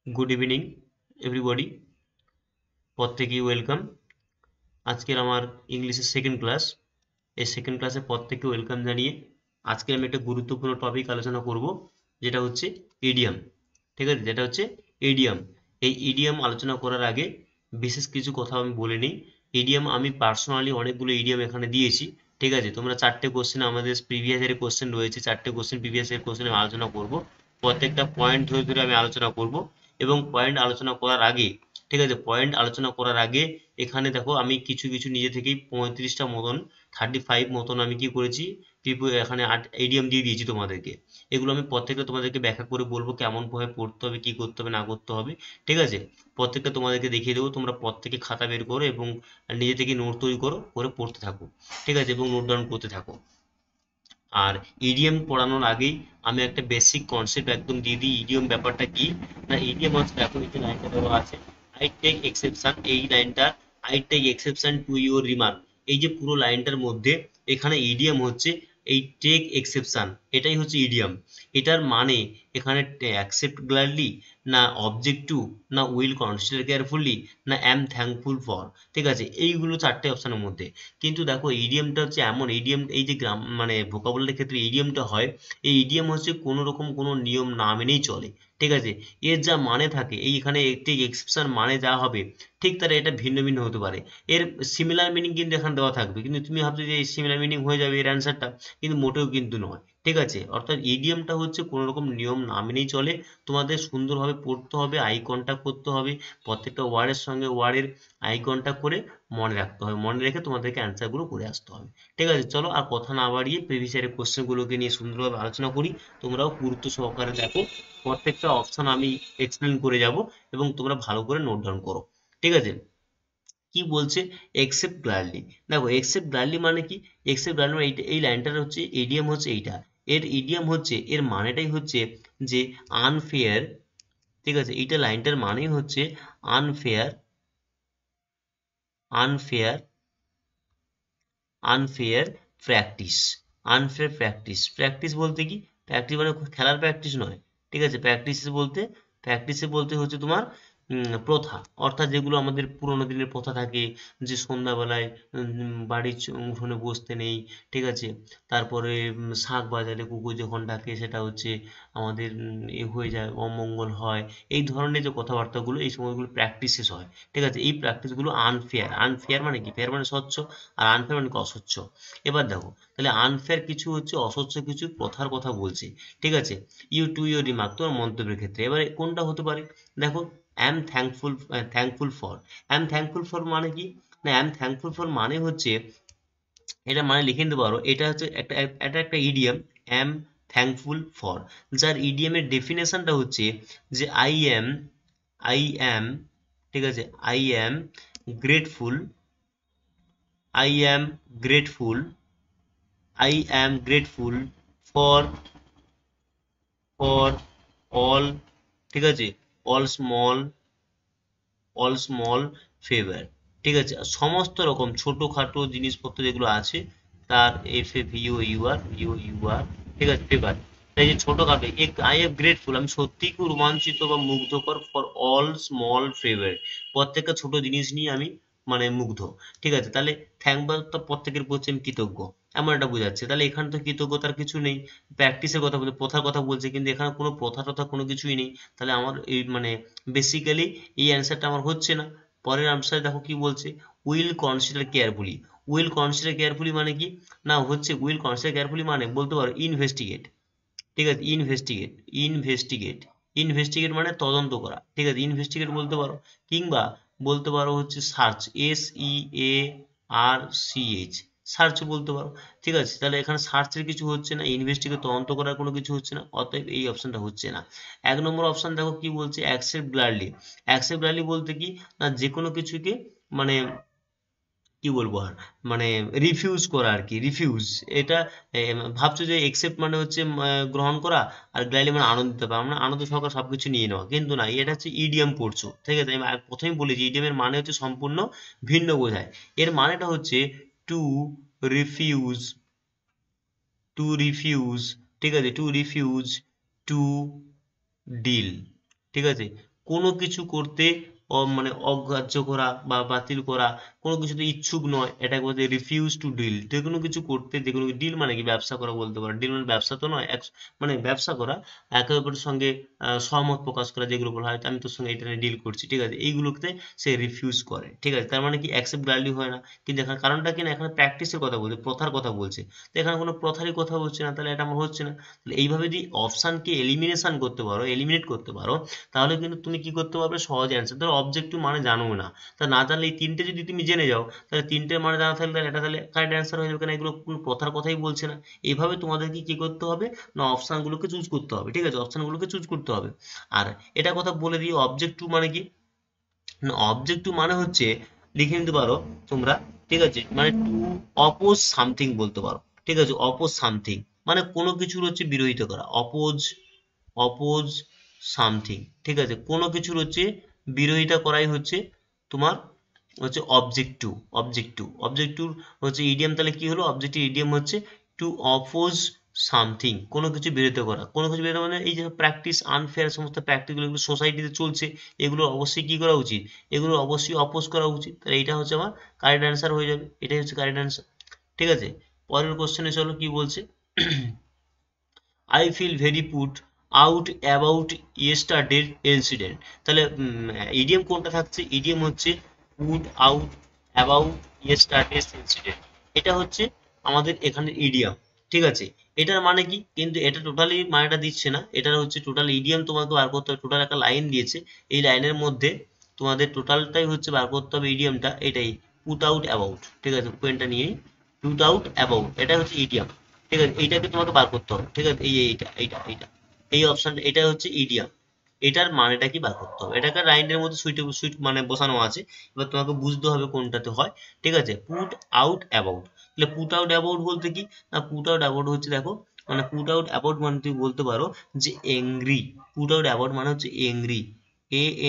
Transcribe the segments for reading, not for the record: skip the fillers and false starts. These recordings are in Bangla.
গুড ইভিনিং এভরিবডি, প্রত্যেকেই ওয়েলকাম। আজকের আমার ইংলিশের সেকেন্ড ক্লাস। এই সেকেন্ড ক্লাসে প্রত্যেককে ওয়েলকাম জানিয়ে আজকে আমি একটা গুরুত্বপূর্ণ টপিক আলোচনা করব, যেটা হচ্ছে ইডিয়াম। ঠিক আছে, যেটা হচ্ছে ইডিয়াম। এই ইডিয়াম আলোচনা করার আগে বিশেষ কিছু কথা আমি বলে নিই। ইডিয়াম আমি পার্সোনালি অনেকগুলো ইডিয়াম এখানে দিয়েছি। ঠিক আছে, তোমরা চারটে কোশ্চেন, আমাদের প্রিভিয়াস ইয়ারের কোশ্চেন রয়েছে, চারটে কোশ্চেন প্রিভিয়াস ইয়ার কোশ্চেন আমি আলোচনা করব। প্রত্যেকটা পয়েন্ট ধরে ধরে আমি আলোচনা করব। এবং পয়েন্ট আলোচনা করার আগে, ঠিক আছে, পয়েন্ট আলোচনা করার আগে এখানে দেখো আমি কিছু কিছু নিজে থেকেই 35টা মতন, 35 মতন আমি কি করেছি, এখানে ইডিয়াম দিয়ে দিয়েছি তোমাদেরকে। এগুলো আমি প্রত্যেকটা তোমাদেরকে ব্যাখ্যা করে বলবো কেমন ভাবে পড়তে হবে, কি করতে হবে না করতে হবে। ঠিক আছে, প্রত্যেকটা তোমাদেরকে দেখিয়ে দেবো। তোমরা প্রত্যেকে খাতা বের করো এবং নিজে থেকে নোট তৈরি করো, করে পড়তে থাকো। ঠিক আছে, এবং নোট ডাউন করতে থাকো। আর ইডিএম পড়ানোর আগেই আমি একটা বেসিক কনসেপ্ট একদম দিয়ে দিই। ইডিএম ব্যাপারটা কি না, ইডিএম হচ্ছে, এখন এই যে লাইনটা দেওয়া আছে, আই টেক এক্সেপশন, এই লাইনটা, I take exception to your remark, এই যে পুরো লাইনটার মধ্যে এখানে ইডিএম হচ্ছে এই টেক এক্সেপশন, এটাই হচ্ছে ইডিএম। এটার মানে এখানে অ্যাকসেপ্ট গ্ল্যাডলি, না অবজেক্ট টু, না উইল কনসিডার কেয়ারফুলি, না অ্যাম থ্যাঙ্কফুল ফর। ঠিক আছে, এইগুলো চারটে অপশনের মধ্যে। কিন্তু দেখো ইডিএমটা হচ্ছে এমন, ইডিএম এই যে গ্রাম মানে ভোকাবুলারির ক্ষেত্রে ইডিএমটা হয়, এই ইডিএম হচ্ছে কোনো রকম কোনো নিয়ম না মেনেই চলে। ঠিক আছে, এর যা মানে থাকে, এই এখানে একটি এক্সেপশন মানে যা হবে, ঠিক তারা এটা ভিন্ন ভিন্ন হতে পারে। এর সিমিলার মিনিং কিন্তু এখানে দেওয়া থাকবে, কিন্তু তুমি ভাবছো যে এই সিমিলার মিনিং হয়ে যাবে এর অ্যান্সারটা, কিন্তু মোটেও কিন্তু নয়। ঠিক আছে, অর্থাৎ ইডিএমটা হচ্ছে কোনো রকম নিয়ম না মেনেই চলে। তোমাদের সুন্দরভাবে পড়তে হবে, আই কন্ট্যাক্ট করতে হবে, প্রত্যেকটা ওয়ার্ডের সঙ্গে ওয়ার্ডের আই কন্ট্যাক্ট করে মনে রাখতে হবে, মনে রেখে তোমাদেরকে অ্যান্সারগুলো করে আসতে হবে। ঠিক আছে, চলো আর কথা না বাড়িয়ে প্রিভিয়াস ইয়ারের কোশ্চেনগুলোকে নিয়ে সুন্দরভাবে আলোচনা করি। তোমরাও গুরুত্ব সহকারে দেখো, প্রত্যেকটা অপশন আমি এক্সপ্লেন করে যাব এবং তোমরা ভালো করে নোট ডাউন করো। ঠিক আছে, কি বলছে, এক্সেপ্ট গ্ল্যাডলি। দেখো এক্সেপ্ট গ্ল্যাডলি মানে কি, এক্সেপ্ট গ্ল্যাডলি মানে এই লাইনটার হচ্ছে ইডিয়াম হচ্ছে এইটা, এর ইডিয়াম হচ্ছে, এর মানেটাই হচ্ছে যে আনফেয়ার। ঠিক আছে, এইটা লাইনটার মানেই হচ্ছে unfair, unfair, unfair practice. Unfair practice, practice বলতে কি, প্র্যাকটিস মানে খেলার প্র্যাকটিস নয়। ঠিক আছে, প্র্যাকটিস বলতে, প্র্যাকটিসে বলতে হচ্ছে তোমার প্রথা, অর্থাৎ যেগুলো আমাদের পুরোনো দিনের প্রথা থাকে, যে সন্ধ্যাবেলায় বাড়ির উঠোনে বসতে নেই। ঠিক আছে, তারপরে শাঁখ বাজালে কুকুর যখন ডাকে সেটা হচ্ছে আমাদের এ হয়ে যায়, অমঙ্গল হয়। এই ধরনের যে কথাবার্তাগুলো, এই সময়গুলো প্র্যাকটিসেস হয়। ঠিক আছে, এই প্র্যাকটিসগুলো আনফেয়ার। আনফেয়ার মানে কি, ফেয়ার মানে স্বচ্ছ, আর আনফেয়ার মানে কি অস্বচ্ছ। এবার দেখো, তাহলে আনফেয়ার কিছু হচ্ছে, অস্বচ্ছ কিছু প্রথার কথা বলছে। ঠিক আছে, ইউ টু ইউর রিমার্ক, তোমার মন্তব্যের ক্ষেত্রে এবারে কোনটা হতে পারে। দেখো, am thankful, thankful for, am thankful for মানে কি, না অ্যাম থ্যাঙ্কফুল ফর মানে হচ্ছে, এটা মানে লিখে নিতে পারো, এটা হচ্ছে একটা, এটা একটা ইডিয়াম, অ্যাম থ্যাঙ্কফুল ফর, যার ইডিয়ামের ডেফিনেশনটা হচ্ছে যে আই অ্যাম, ঠিক আছে, I am grateful, I am grateful, I am grateful for, for all, ঠিক আছে, all small, all small favour. ঠিক আছে, সমস্ত রকম ছোটখাটো জিনিসপত্র যেগুলো আছে তার F A V O U R, ঠিক আছে, ফেভার। তাই যে ছোটখাটো, আই এম গ্রেটফুল, আমি সত্যিই খুব রোমাঞ্চিত বা মুগ্ধকর, ফর অল স্মল ফেভার, প্রত্যেকটা ছোট জিনিস নিয়ে আমি মানে মুগ্ধ। ঠিক আছে, তাহলে থ্যাংক বা প্রত্যেকের প্রতি আমি কৃতজ্ঞ, এমন একটা বোঝাচ্ছে। তাহলে এখানে তো কৃতজ্ঞতার কিছু নেই, প্র্যাকটিসের কথা বলছে, প্রথার কথা বলছে, কিন্তু এখানে কোনো প্রথা টথা কোনো কিছুই নেই। তাহলে আমার এই মানে বেসিক্যালি এই অ্যান্সারটা আমার হচ্ছে না। পরের আনসারে দেখো কি বলছে, will consider carefully. Will consider carefully মানে কি, না হচ্ছে উইল কনসিডার কেয়ারফুলি মানে বলতে পারো ইনভেস্টিগেট। ঠিক আছে, ইনভেস্টিগেট, ইনভেস্টিগেট, ইনভেস্টিগেট মানে তদন্ত করা। ঠিক আছে, ইনভেস্টিগেট বলতে পারো, কিংবা বলতে পারো হচ্ছে সার্চ, SEARCH, সার্চ বলতে পারো। ঠিক আছে, তাহলে এখানে সার্চের কিছু হচ্ছে না, ইনভেস্টিগেট তদন্ত করার কোনো কিছু হচ্ছে না, অতএব এই অপশনটা হচ্ছে না। এক নম্বর অপশন দেখো কি বলছে, অ্যাকসেপ্ট গ্ল্যাডলি। অ্যাকসেপ্ট গ্ল্যাডলি বলতে কি, না যে কোনো কিছুকে মানে কি বলবো আর, মানে রিফিউজ করা আর কি, রিফিউজ। এটা ভাবছো যে একসেপ্ট মানে হচ্ছে গ্রহণ করা, আর গ্ল্যাডলি মানে আনন্দিত পাওয়া, আমরা আনন্দ সহকারে সবকিছু নিয়ে নেওয়া, কিন্তু না, এটা হচ্ছে ইডিয়াম পড়ছো। ঠিক আছে, আমি প্রথমেই বলেছি ইডিয়ামের মানে হচ্ছে সম্পূর্ণ ভিন্ন বোঝায়। এর মানেটা হচ্ছে টু রিফিউজ, টু রিফিউজ, ঠিক আছে, টু রিফিউজ, টু ডিল, ঠিক আছে, কোনো কিছু করতে মানে অগ্রাহ্য করা বা বাতিল করা, কোনো কিছুতে ইচ্ছুক নয়, এটাকে বলতে রিফিউজ টু ডিল। যে কোনো কিছু করতে, যে কোনো ডিল মানে কি ব্যবসা করা বলতে পারো। ডিল মানে ব্যবসা তো নয়, মানে ব্যবসা করা, একে অপরের সঙ্গে সহমত প্রকাশ করা, যেগুলো বলা হয় আমি তোর সঙ্গে এটা নিয়ে ডিল করছি, ঠিক আছে, এইগুলোতে সে রিফিউজ করে, ঠিক আছে। তার মানে কি অ্যাকসেপ্ট ভ্যালু হয় না। কিন্তু এখানে কারণটা কি না, এখানে প্র্যাকটিসের কথা বলছে, প্রথার কথা বলছে। তো এখানে কোনো প্রথারই কথা হচ্ছে না, তাহলে এটা আমার হচ্ছে না। তাহলে এইভাবে যদি অপশানকে এলিমিনেশন করতে পারো, এলিমিনেট করতে পারো, তাহলে কিন্তু তুমি কি করতে পারবে, সহজে অ্যান্সার। ধরো অবজেক্টিভ মানে জানো না, তা না জানলে এই তিনটে যদি তুমি জেনে যাও, তাহলে তিনটের মানে জানা থাকলে তাহলে এটা তাহলে কারেক্ট অ্যান্সার হয়ে যাবে, কেন এগুলো কোনো প্রথার কথাই বলছে না। এইভাবে তোমাদেরকে কি করতে হবে না, অপশানগুলোকে চুজ করতে হবে, ঠিক আছে, অপশানগুলোকে চুজ করতে হবে। আর এটা কথা বলে দিই, অবজেক্টিভ মানে কি না, অবজেক্টিভ মানে হচ্ছে, লিখে নিতে পারো তোমরা, ঠিক আছে, মানে টু অপোজ সামথিং বলতে পারো, ঠিক আছে, অপোজ সামথিং মানে কোনো কিছুর হচ্ছে বিরোধিতা করা, অপোজ, অপোজ সামথিং, ঠিক আছে, কোনো কিছুর হচ্ছে বিরোধিতা করাই হচ্ছে তোমার হচ্ছে অবজেক্টিভ। অবজেক্টিভ, অবজেক্টিভ হচ্ছে ইডিয়াম, তাহলে কি হলো, অবজেক্টিভ ইডিয়াম হচ্ছে টু অপোজ সামথিং, কোনো কিছু বিরোধিতা করা। কোনো কিছু বিরোধিতা মানে এই যে প্র্যাকটিস, আনফেয়ার সমস্ত প্র্যাকটিসগুলো এগুলো সোসাইটিতে চলছে, এগুলো অবশ্যই কি করা উচিত, এগুলো অবশ্যই অপোজ করা উচিত। তাহলে এইটা হচ্ছে আমার কারেক্ট অ্যান্সার হয়ে যাবে, এটাই হচ্ছে কারেক্ট অ্যান্সার, ঠিক আছে। পরের কোশ্চেনে চলো কি বলছে। I feel very put out about ইয়েস্টারডের ইনসিডেন্ট। তাহলে ইডিএম কোনটা থাকছে, ইডিএম হচ্ছে পুট আউট অ্যাবাউট ইয়েস্টারডের ইনসিডেন্ট, এটা হচ্ছে আমাদের এখানে ইডিয়াম, ঠিক আছে। এটার মানে কি, কিন্তু এটা টোটালি মানেটা দিচ্ছে না, এটার হচ্ছে টোটাল ইডিয়াম তোমাকে বার করতে হবে। টোটাল একটা লাইন দিয়েছে, এই লাইনের মধ্যে তোমাদের টোটালটাই হচ্ছে বার করতে হবে ইডিয়ামটা, এটাই পুট আউট অ্যাবাউট, ঠিক আছে, পয়েন্টটা নিয়ে পুট আউট অ্যাবাউট, এটা হচ্ছে ইডিয়াম, ঠিক আছে। এইটাকে তোমাকে বার করতে হবে, ঠিক আছে, এইটা এই অপশনটা, এটা হচ্ছে ইডিয়াম। এটার মানেটা কি বার করতে হবে, এটাকে লাইনের মধ্যে সুইট মানে বসানো আছে, এবার তোমাকে বুঝতে হবে কোনটাতে হয়, ঠিক আছে। পুট আউট অ্যাবাউট, তাহলে পুট আউট অ্যাবাউট বলতে কি না, পুট আউট অ্যাবাউট হচ্ছে দেখো, মানে পুট আউট অ্যাবাউট মানে তুমি বলতে পারো যে এংরি। পুট আউট অ্যাবাউট মানে হচ্ছে এংরি,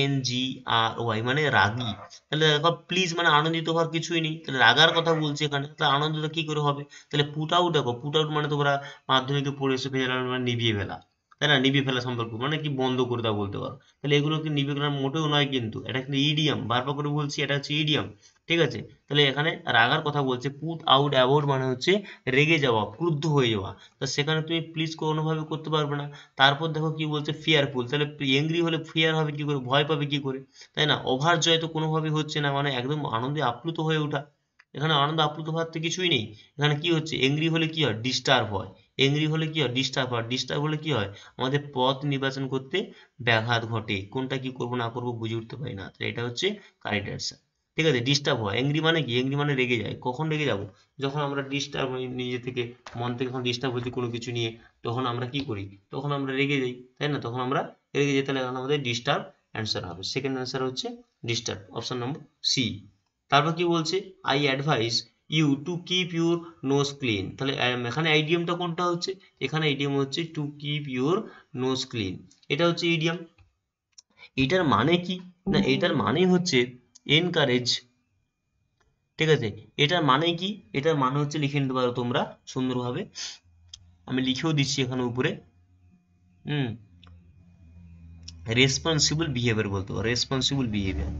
ANGRY মানে রাগী। তাহলে দেখো প্লিজ মানে আনন্দিত হওয়ার কিছুই নেই, তাহলে রাগার কথা বলছে এখানে, তাহলে আনন্দিত কি করে হবে। তাহলে পুট আউট, দেখো পুট আউট মানে তোমরা মাধ্যমিকে পড়ে এসে ফেলে মানে নিভিয়ে ফেলা, তাই না, নিভিয়ে ফেলা সম্পর্ক মানে কি বন্ধ করে দেওয়া বলতে পারো। তাহলে এগুলো কি নিভিয়ে ফেলার মোটেও নয়, কিন্তু এটা কিন্তু ইডিয়াম, বারবার করে বলছি এটা হচ্ছে ইডিয়াম, ঠিক আছে। তাহলে এখানে রাগার কথা বলছে, পুট আউট অ্যাবাউট মানে হচ্ছে রেগে যাওয়া, ক্রুদ্ধ হয়ে যাওয়া, তা সেখানে তুমি প্লিজ কোনোভাবে করতে পারবে না। তারপর দেখো কি বলছে, ফিয়ারফুল, তাহলে এংরি হলে ফিয়ার হবে কি করে, ভয় পাবে কি করে, তাই না। ওভার জয় তো কোনোভাবেই হচ্ছে না, মানে একদম আনন্দে আপ্লুত হয়ে ওঠা, এখানে আনন্দ আপ্লুত হওয়ার তো কিছুই নেই। এখানে কি হচ্ছে, এংরি হলে কি হয়, ডিস্টার্ব হয়, এংরি হলে কি হয়, ডিস্টার্ব হয়, ডিস্টার্ব হলে কি হয়, আমাদের পথ নির্বাচন করতে ব্যাঘাত ঘটে, কোনটা কি করবো না করবো বুঝে উঠতে পারি না, তো এটা হচ্ছে কারেক্ট অ্যান্সার, ঠিক আছে। ডিস্টার্ব হয়, এংরি মানে কি, এংরি মানে রেগে যায়, কখন রেগে যাবো, যখন আমরা ডিস্টার্ব নিজে থেকে, মন থেকে যখন ডিস্টার্ব হচ্ছে কোনো কিছু নিয়ে, তখন আমরা কি করি, তখন আমরা রেগে যাই, তাই না, তখন আমরা রেগে যাই, তাহলে এখন আমাদের ডিস্টার্ব অ্যান্সার হবে, সেকেন্ড অ্যান্সার হচ্ছে ডিস্টার্ব, অপশন নম্বর সি। তারপর কি বলছে, I advise you to keep your nose clean, তাহলে এখানে আইডিয়ামটা কোনটা হচ্ছে, এখানে আইডিয়াম হচ্ছে to keep your nose clean, এটা হচ্ছে ইডিয়াম। এটার মানে কি না, এটার মানে হচ্ছে এনকারেজ, ঠিক আছে। এটার মানে কি, এটার মানে হচ্ছে লিখে নিতে পারো তোমরা সুন্দরভাবে, আমি লিখেও দিচ্ছি এখানে উপরে, হুম, রেসপন্সিবল বিহেভিয়ার বলতে পারো, responsible behaviour,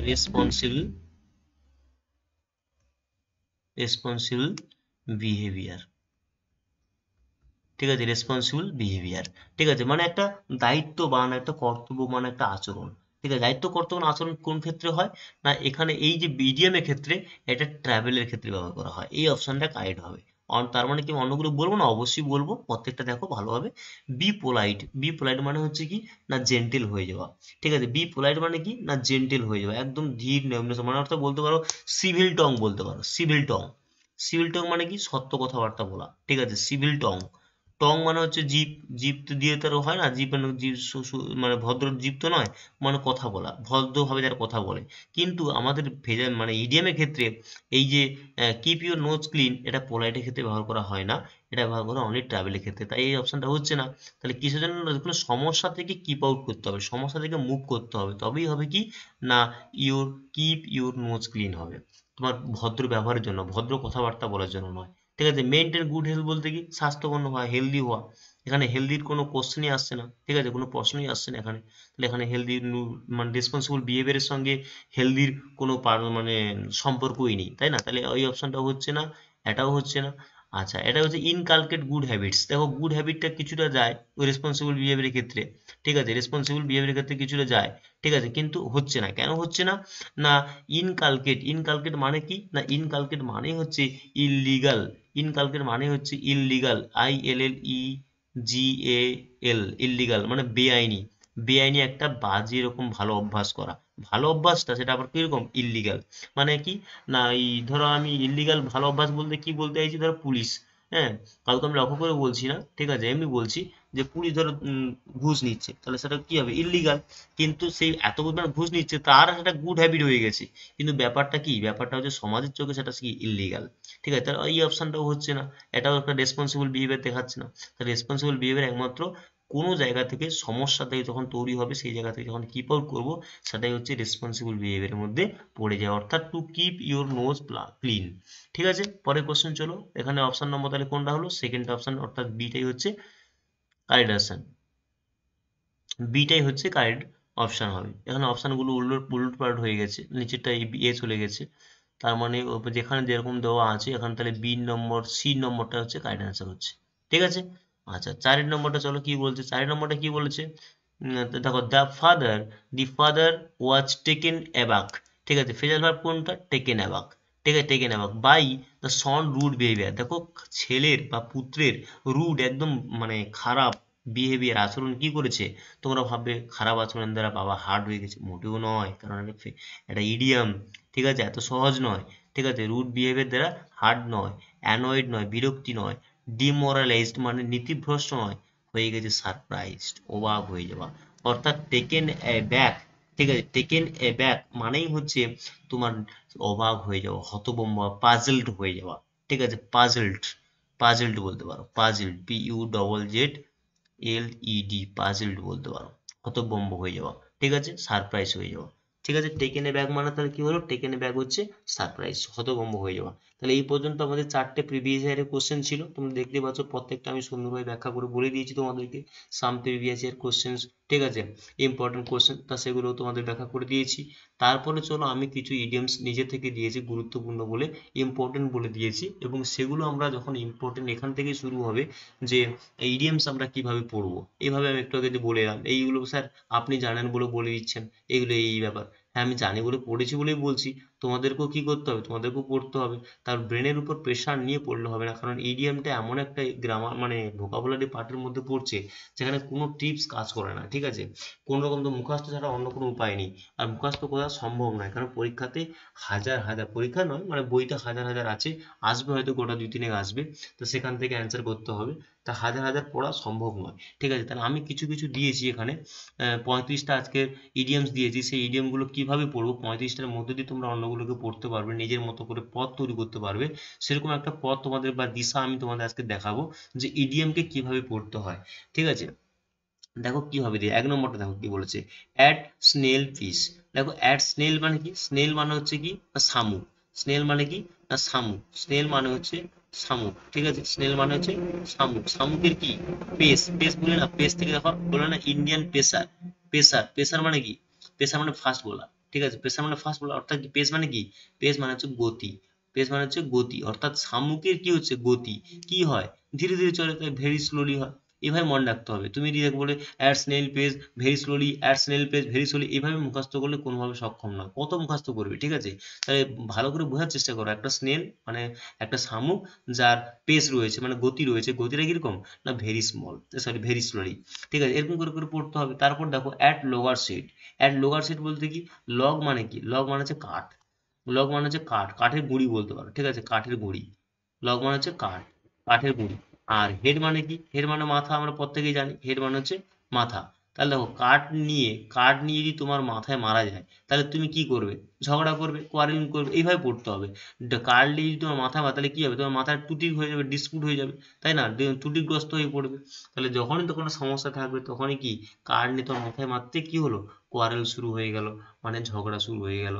responsible, responsible behaviour, ঠিক আছে, রেসপন্সিবল বিহেভিয়ার, ঠিক আছে, মানে একটা দায়িত্ববান, একটা কর্তব্যবান একটা আচরণ, ঠিক আছে। দায়িত্ব কর্তব্যবান আচরণ কোন ক্ষেত্রে হয় না, এখানে এই যে বিডিএম এর ক্ষেত্রে, এটা ট্রাভেলের ক্ষেত্রে ব্যবহার করা হয়, এই অপশনটা কারেক্ট হবে। তার মানে কি অন্যগুলো বলবো না, অবশ্যই বলবো, প্রত্যেকটা দেখো ভালোভাবে। বি পোলাইট, বি পোলাইট মানে হচ্ছে কি না জেন্টেল হয়ে যাওয়া, ঠিক আছে। বি পোলাইট মানে কি না জেন্টেল হয়ে যাওয়া, একদম ধীর নমনীয়, মানে অর্থাৎ বলতে পারো সিভিল টং বলতে পারো, সিভিল টং। সিভিল টং মানে কি সত্য কথাবার্তা বলা, ঠিক আছে, সিভিল টং। টং মানে হচ্ছে জীব, জীব তো দিয়ে তার হয় না, জীব মানে জীব মানে ভদ্র জীব তো নয়, মানে কথা বলা, ভদ্রভাবে যারা কথা বলে। কিন্তু আমাদের ভেজা মানে ইডিয়ামের ক্ষেত্রে এই যে কিপ ইউর নোজ ক্লিন, এটা পোলাইটের ক্ষেত্রে ব্যবহার করা হয় না, এটা ব্যবহার করা অনলি ট্রাভেলের ক্ষেত্রে, তাই এই অপশনটা হচ্ছে না। তাহলে কিসের জন্য, কোনো সমস্যা থেকে কিপ আউট করতে হবে, সমস্যা থেকে মুভ করতে হবে, তবেই হবে কি না your keep your nose clean হবে, তোমার ভদ্র ব্যবহারের জন্য, ভদ্র কথাবার্তা বলার জন্য নয়, ঠিক আছে। মেনটেন গুড হেলথ বলতে কি স্বাস্থ্যবান হওয়া, হেলদি হওয়া, এখানে হেলদির কোনো কোশ্চেনই আসছে না, ঠিক আছে, কোনো প্রশ্নই আসছে না এখানে। তাহলে এখানে হেলদি মানে রেসপন্সিবল বিহেভিয়ারের সঙ্গে হেলদির কোনো মানে সম্পর্কই নেই, তাই না? তাহলে ওই অপশনটাও হচ্ছে না, এটাও হচ্ছে না। আচ্ছা, এটা হচ্ছে ইনকালকেট গুড হ্যাবিটস। দেখো গুড হ্যাবিটটা কিছুটা যায় ওই রেসপন্সিবল বিহেভিয়ারের ক্ষেত্রে, ঠিক আছে, রেসপন্সিবল বিহেভিয়ারের ক্ষেত্রে কিছুটা যায়, ঠিক আছে, কিন্তু হচ্ছে না। কেন হচ্ছে না? না, ইনকালকেট, ইনকালকেট মানে কি না, ইনকালকেট মানে হচ্ছে ইললিগাল। ইনকালকেট মানে হচ্ছে ইললিগাল, ILLEGAL, ইললিগাল মানে বেআইনি। বেআইনি একটা বাজে এরকম ভালো অভ্যাস করা, ভালো অভ্যাসটা সেটা আবার কিরকম ইললিগাল। মানে কি না, এই ধরো আমি ইললিগাল ভালো অভ্যাস বলতে কি বলতে চাইছি, ধরো পুলিশ, হ্যাঁ, কাউকে আমি লক্ষ্য করে বলছি না, ঠিক আছে, এমনি বলছি যে পুলিশ ধরো ঘুষ নিচ্ছে, তাহলে সেটা কি হবে, ইললিগাল। কিন্তু সেই এত পরিমাণ ঘুষ নিচ্ছে তার একটা গুড হ্যাবিট হয়ে গেছে, কিন্তু ব্যাপারটা কি, ব্যাপারটা হচ্ছে সমাজের চোখে সেটা কি ইললিগাল, ঠিক আছে। তাহলে এই অপশনটাও হচ্ছে না, এটাও একটা রেসপন্সিবল বিহেভিয়ার দেখাচ্ছে না। তাহলে রেসপন্সিবল বিহেভিয়ার একমাত্র কোনো জায়গা থেকে সমস্যা থেকে যখন তৈরি হবে, সেই জায়গা থেকে যখন কিপ আউট করবো, সেটাই হচ্ছে রেসপন্সিবল বিহেভিয়ারের মধ্যে পড়ে যায়, অর্থাৎ to keep your nose clean. ঠিক আছে, পরের কোশ্চেন চলো। এখানে অপশন নম্বর তাহলে কোনটা হলো, সেকেন্ড অপশন, অর্থাৎ বিটাই হচ্ছে কারেক্ট অপশন। বিটাই হচ্ছে কারেক্ট অপশন হবে। এখানে অপশনগুলো উলট পালট হয়ে গেছে, নিচেরটা এ চলে গেছে, তার মানে যেখানে যেরকম দেওয়া আছে এখানে তাহলে বি নম্বর, সি নম্বরটা হচ্ছে কারেক্ট অ্যান্সার হচ্ছে, ঠিক আছে। আচ্ছা, চারের নম্বরটা চলো কি বলছে, চারের নম্বরটা কি বলেছে, তো দেখো, the father was taken aback, ঠিক আছে, ফ্রেজাল ভার্ব কোনটা, টেকেন অ্যাবাক, ঠিক আছে, taken aback by the son rude behaviour. দেখো, ছেলের বা পুত্রের রুড একদম মানে খারাপ বিহেভিয়ার, আচরণ কি করেছে, তোমরা ভাববে খারাপ আচরণ দ্বারা বাবা হার্ড হয়ে গেছে, মোটেও নয়, কারণ এটা ইডিয়াম, ঠিক আছে, এত সহজ নয়, ঠিক আছে। রুড বিহেভিয়ার দ্বারা হার্ড নয়, অ্যানয়েড নয়, বিরক্তি নয়, ডিমোরালাইজড মানে নীতিভ্রষ্ট নয়, হয়ে গেছে সারপ্রাইজড, অবাক হয়ে যাওয়া, অর্থাৎ টেকেন এ ব্যাক, ঠিক আছে, টেকেন এ ব্যাক মানেই হচ্ছে তোমার অবাক হয়ে যাওয়া, হতভম্ব, পাজলড হয়ে যাওয়া, ঠিক আছে, পাজলড, পাজলড বলতে পারো, পাজলড, PUZZLED, পাজলড বলতে পারো, হতভম্ব হয়ে যাওয়া, ঠিক আছে, সারপ্রাইজ হয়ে যাওয়া, ঠিক আছে। টেকেন এ ব্যাক মানে তাহলে কি হলো, টেকেন এ ব্যাক হচ্ছে সারপ্রাইজ, হতভম্ব হয়ে যাওয়া। তাহলে এই পর্যন্ত আমাদের চারটে প্রিভিয়াস ইয়ারের কোশ্চেন ছিল, তোমরা দেখতে পাচ্ছ প্রত্যেকটা আমি সুন্দরভাবে ব্যাখ্যা করে বলে দিয়েছি তোমাদেরকে, সাম প্রিভিয়াস ইয়ার কোশ্চেন, ঠিক আছে, ইম্পর্টেন্ট কোশ্চেন, তা সেগুলো তোমাদের ব্যাখ্যা করে দিয়েছি। তারপরে চলো আমি কিছু ইডিয়মস নিজে থেকে দিয়েছি গুরুত্বপূর্ণ বলে, ইম্পর্টেন্ট বলে দিয়েছি, এবং সেগুলো আমরা যখন ইম্পর্টেন্ট এখান থেকেই শুরু হবে, যে ইডিয়মস আমরা কিভাবে পড়বো, এইভাবে আমি একটু আগে যে বলে এলাম, এইগুলো স্যার আপনি জানেন বলে বলে দিচ্ছেন, এইগুলো এই ব্যাপার, হ্যাঁ আমি জানি বলে পড়েছি বলেই বলছি, তোমাদেরকেও কি করতে হবে, তোমাদেরকেও পড়তে হবে। তার ব্রেনের উপর প্রেশার নিয়ে পড়লে হবে না, কারণ ইডিয়ামটা এমন একটা গ্রামার মানে ভোকাবুলারি পার্টের মধ্যে পড়ছে, যেখানে কোনো টিপস কাজ করে না, ঠিক আছে, কোনো রকম তো মুখস্থ ছাড়া অন্য কোনো উপায় নেই, আর মুখস্থ করা সম্ভব নয়, কারণ পরীক্ষাতে হাজার হাজার, পরীক্ষা নয় মানে বইতে হাজার হাজার আছে, আসবে হয়তো গোটা দুই তিনেক আসবে, তো সেখান থেকে অ্যান্সার করতে হবে, তা হাজার হাজার পড়া সম্ভব নয়, ঠিক আছে। তাহলে আমি কিছু কিছু দিয়েছি এখানে, 35টা আজকের ইডিয়মস দিয়েছি, সেই ইডিয়মগুলো কিভাবে পড়বো, 35টার মধ্যে দিয়ে তোমরা অন্যগুলোকে পড়তে পারবে, নিজের মতো করে পথ তৈরি করতে পারবে, সেরকম একটা পথ তোমাদের বা দিশা আমি তোমাদের আজকে দেখাবো, যে ইডিয়মকে কিভাবে পড়তে হয়, ঠিক আছে। দেখো কিভাবে দিয়ে, এক নম্বরটা দেখো কি বলেছে, অ্যাট স্নেল ফিশ। দেখো অ্যাট স্নেল মানে কি, স্নেল মানে হচ্ছে কি না শামুক, স্নেল মানে কি না শামুক, স্নেল মানে হচ্ছে শামুক, ঠিক আছে, স্নেল মানে হচ্ছে শামুক, শামুকের কি পেস, পেস বলে না, পেস থেকে দেখো বলে না ইন্ডিয়ান পেসার, পেসার, পেসার মানে কি, পেসার মানে ফাস্ট বোলার, ঠিক আছে, পেসার মানে ফাস্ট বোলার, অর্থাৎ কি পেস মানে কি, পেস মানে হচ্ছে গতি, পেস মানে হচ্ছে গতি, অর্থাৎ শামুকের কি হচ্ছে গতি, কি হয় ধীরে ধীরে চলে, তাই ভেরি স্লোলি হয়, এভাবে মনে রাখতে হবে। তুমি যদি বলে at snail page very slowly, at snail page very slowly, এইভাবে মুখস্থ করলে কোনোভাবে সক্ষম নয়, কত মুখস্থ করবে, ঠিক আছে। তাই ভালো করে বোঝার চেষ্টা করো, একটা স্নেল মানে একটা শামুক, যার পেস রয়েছে মানে গতি রয়েছে, গতিটা কিরকম না very small, sorry very slowly, ঠিক আছে, এরকম করে করে পড়তে হবে। তারপর দেখো at lower seat, at lower seat বলতে কি, লগ মানে কি, লগ মানে হচ্ছে কাঠ, লগ মানে হচ্ছে কাঠ, কাঠের গুঁড়ি বলতে পারো, ঠিক আছে, কাঠের গুঁড়ি, লগ মানে হচ্ছে কাঠ, কাঠের গুঁড়ি। আর হেড মানে কি, হেড মানে মাথা, আমরা প্রত্যেকেই জানি হেড মানে হচ্ছে মাথা। তাহলে দেখো কাঠ নিয়ে যদি তোমার মাথায় মারা যায়, তাহলে তুমি কি করবে, ঝগড়া করবে, কোয়ারেলিং করবে, এইভাবে পড়তে হবে। কাঠ নিয়ে যদি তোমার মাথা মারা, তাহলে কি হবে, তোমার মাথায় টুটি হয়ে যাবে, ডিসপুট হয়ে যাবে, তাই না, ত্রুটিগ্রস্ত হয়ে পড়বে। তাহলে যখনই তো কোনো সমস্যা থাকবে, তখনই কি কাঠ নিয়ে তোমার মাথায় মারতে কি হলো, কোয়ারেল শুরু হয়ে গেল, মানে ঝগড়া শুরু হয়ে গেল,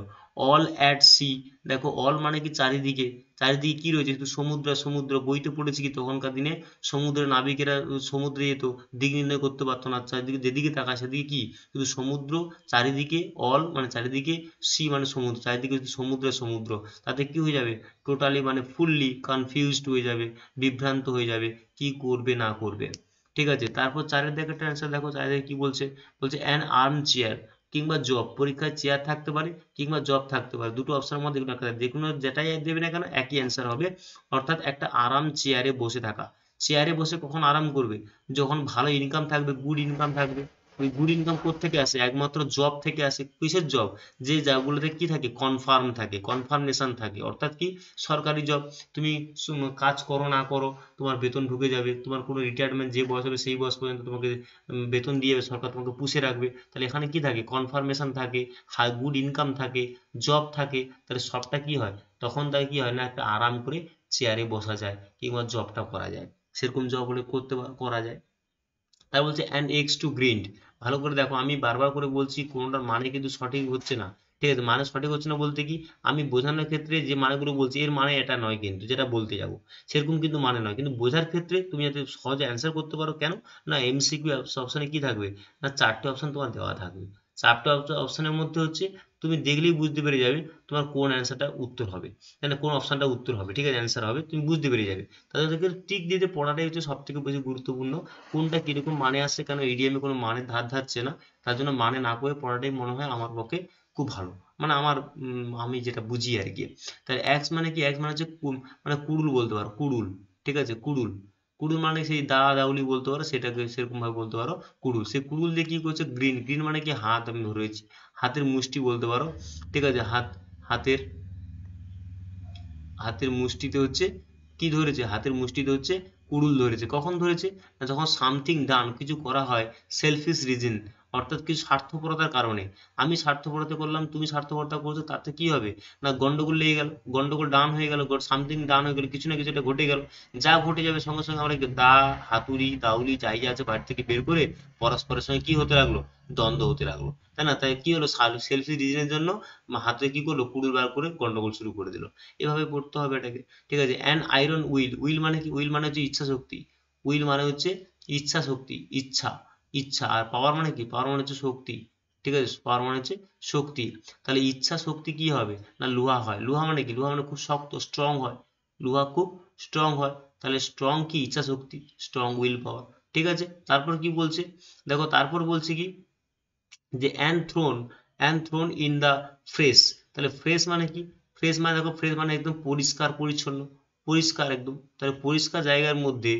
অল অ্যাট সি, দেখো অল মানে কি চারিদিকে, চারিদিকে কি রয়েছে, শুধু সমুদ্র সমুদ্র। বইতে পড়েছি কি তখনকার দিনে সমুদ্রের নাবিকেরা সমুদ্রে যেত, দিক নির্ণয় করতে পারতো না, চারিদিকে যেদিকে তাকায় সেদিকে কি শুধু সমুদ্র, চারিদিকে অল মানে চারিদিকে, সি মানে সমুদ্র, চারিদিকে শুধু সমুদ্র সমুদ্র। তাতে কি হয়ে যাবে, টোটালি মানে ফুললি কনফিউজড হয়ে যাবে, বিভ্রান্ত হয়ে যাবে, কি করবে না করবে। ঠিক আছে, তারপর চারের দিকে একটা অ্যান্সার দেখো, চারিদিকে কি বলছে, বলছে অ্যান আর্ম চেয়ার কিংবা জব। পরীক্ষায় চেয়ার থাকতে পারে কিংবা জব থাকতে পারে, দুটো অপশনের মধ্যে যে কোনো যেটাই দেবে না কেন একই অ্যান্সার হবে। অর্থাৎ একটা আরাম চেয়ারে বসে থাকা। চেয়ারে বসে কখন আরাম করবে, যখন ভালো ইনকাম থাকবে, গুড ইনকাম থাকবে। ওই গুড ইনকাম কোত্থেকে আসে, একমাত্র জব থেকে আসে। কিসের জব, যে জবগুলোতে কি থাকে, কনফার্ম থাকে, কনফার্মেশন থাকে, অর্থাৎ কি সরকারি জব। তুমি কাজ করো না করো তোমার বেতন ঢুকে যাবে, তোমার কোনো রিটায়ারমেন্ট যে বয়স হবে সেই বয়স পর্যন্ত তোমাকে বেতন দিয়ে যাবে, সরকার তোমাকে পুষে রাখবে। তাহলে এখানে কি থাকে, কনফার্মেশন থাকে, হাই গুড ইনকাম থাকে, জব থাকে। তাহলে সবটা কি হয়, তখন তাই কি হয় না, একটা আরাম করে চেয়ারে বসা যায় কিংবা জবটা করা যায়, সেরকম জব হলে করা যায়। তাই বলছে অ্যান্ড এক্স টু গ্রিন্ড। ভালো করে দেখো, আমি বারবার করে বলছি কোনোটার মানে কিন্তু সঠিক হচ্ছে না। ঠিক আছে, মানে সঠিক হচ্ছে না বলতে কি, আমি বোঝানোর ক্ষেত্রে যে মানেগুলো বলছি এর মানে এটা নয়, কিন্তু যেটা বলতে যাব সেরকম কিন্তু মানে নয়, কিন্তু বোঝার ক্ষেত্রে তুমি যাতে সহজে অ্যান্সার করতে পারো। কেন না, এমসিকিউ অপশনে কি থাকবে না, চারটে অপশন তোমার দেওয়া থাকবে। চারটে অপশনের মধ্যে হচ্ছে তুমি দেখলেই বুঝতে পেরে যাবে তোমার কোন অ্যান্সারটা উত্তর হবে, তাই না, কোন অপশনটা উত্তর হবে, ঠিক আছে, অ্যান্সার হবে, তুমি বুঝতে পেরে যাবে। তাদেরকে টিক দিতে পড়াটাই হচ্ছে সব থেকে বেশি গুরুত্বপূর্ণ। কোনটা কিরকম মানে আসছে, কেন ইডিএমে কোনো মানে ধার ধারছে না, তার জন্য মানে না করে পড়াটাই মনে হয় আমার পক্ষে খুব ভালো, মানে আমার আমি যেটা বুঝি আর কি। তাহলে এক্স মানে কি, এক্স মানে হচ্ছে মানে কুড়ুল বলতে পারো, কুড়ুল। ঠিক আছে, কুড়ুল। কুড়ুল মানে সেই দা দাউলি বলতে পারো, সেটাকে সেরকম ভাবে বলতে পারো কুড়ুল। সেই কুড়ুল দিয়ে কি করছে, গ্রিন, গ্রিন মানে কি হাত, আমি ধরেছি হাতের মুষ্টি বলতে পারো। ঠিক আছে, হাতের হাতের মুষ্টিতে হচ্ছে কি ধরেছে, হাতের মুষ্টিতে হচ্ছে কুড়ুল ধরেছে। কখন ধরেছে না, যখন সামথিং ডান, কিছু করা হয় সেলফিশ রিজন, অর্থাৎ কিছু স্বার্থপরতার কারণে। আমি স্বার্থপরতা করলাম, তুমি স্বার্থপরতা করছো, তাতে কি হবে না, গন্ডগোল লেগে গেল, গন্ডগোল ডান হয়ে গেল, সামথিং ডান হয়ে গেল, কিছু না কিছু একটা ঘটে গেল। যা ঘটে যাবে সঙ্গে সঙ্গে আমরা দা, হাতুড়ি, দাউলি যাই যা আছে বাড়ি থেকে বের করে পরস্পরের সঙ্গে কি হতে লাগলো, দ্বন্দ্ব হতে লাগলো, তাই না। তাই কি হলো, সেলফি রিজনের জন্য হাতে কি করলো, কুড়ুল বার করে গন্ডগোল শুরু করে দিল। এভাবে পড়তে হবে এটাকে। ঠিক আছে, অ্যান আয়রন উইল, উইল মানে কি, উইল মানে হচ্ছে ইচ্ছা শক্তি। উইল মানে হচ্ছে ইচ্ছা শক্তি, ইচ্ছা, ইচ্ছা। আর পাওয়ার মানে কি, পাওয়ার মানে হচ্ছে শক্তি। ঠিক আছে, পাওয়ার মানে হচ্ছে শক্তি। তাহলে ইচ্ছা শক্তি কি হবে না, লোহা হয়। লোহা মানে কি, লোহা মানে খুব শক্ত, স্ট্রং হয়, লোহা খুব স্ট্রং হয়। তাহলে স্ট্রং কি, ইচ্ছা শক্তি, স্ট্রং উইল পাওয়ার। ঠিক আছে, তারপর কি বলছে দেখো, তারপর বলছে কি যে and thrown in the fresh. তাহলে ফ্রেশ মানে কি, ফ্রেশ মানে দেখো, ফ্রেশ মানে একদম পরিষ্কার পরিচ্ছন্ন, পরিষ্কার একদম। তাহলে পরিষ্কার জায়গার মধ্যে,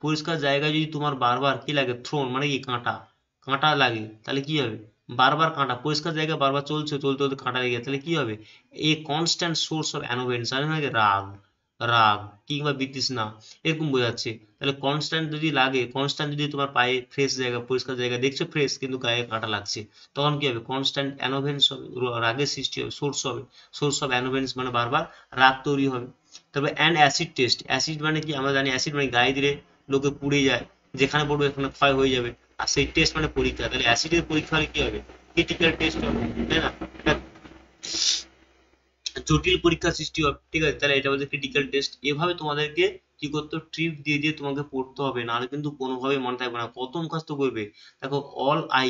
পরিষ্কার জায়গায় যদি তোমার বারবার কি লাগে, থ্রোন মানে কি কাঁটা, কাঁটা লাগে, তাহলে কি হবে, বারবার কাঁটা, পরিষ্কার জায়গায় বারবার চলছে, চলতে চলতে কাঁটা লেগে গেছে, তাহলে কি হবে, এ কনস্ট্যান্ট সোর্স অফ অ্যানোভেন্স, রাগ, রাগ কিংবা বিতৃষ্ণা, এরকম বোঝাচ্ছে। তাহলে কনস্ট্যান্ট যদি লাগে, কনস্ট্যান্ট যদি তোমার পায়ে ফ্রেশ জায়গা, পরিষ্কার জায়গা দেখছো ফ্রেশ, কিন্তু গায়ে কাঁটা লাগছে, তখন কি হবে, কনস্ট্যান্ট অ্যানোভেন্স হবে, রাগের সৃষ্টি হবে, সোর্স হবে, সোর্স অফ অ্যানোভেন্স মানে বারবার রাগ তৈরি হবে। তবে অ্যান্ড অ্যাসিড টেস্ট, অ্যাসিড মানে কি, আমরা জানি অ্যাসিড মানে গায়ে দিলে লোকে পুড়ে যায়, যেখানে পড়বে এখানে ক্ষয় হয়ে যাবে। আর সেই টেস্ট মানে পরীক্ষা, তাহলে অ্যাসিডের পরীক্ষা হলে কি হবে, ক্রিটিক্যাল টেস্ট হবে, তাই না, এটা জটিল পরীক্ষার সৃষ্টি হবে। ঠিক আছে, তাহলে এটা হচ্ছে ক্রিটিক্যাল টেস্ট। এভাবে তোমাদেরকে কি করতে হবে, ট্রিপ দিয়ে দিয়ে তোমাকে পড়তে হবে, নাহলে কিন্তু কোনোভাবে মনে থাকবে না। কত মুখস্থ করবে, দেখো all I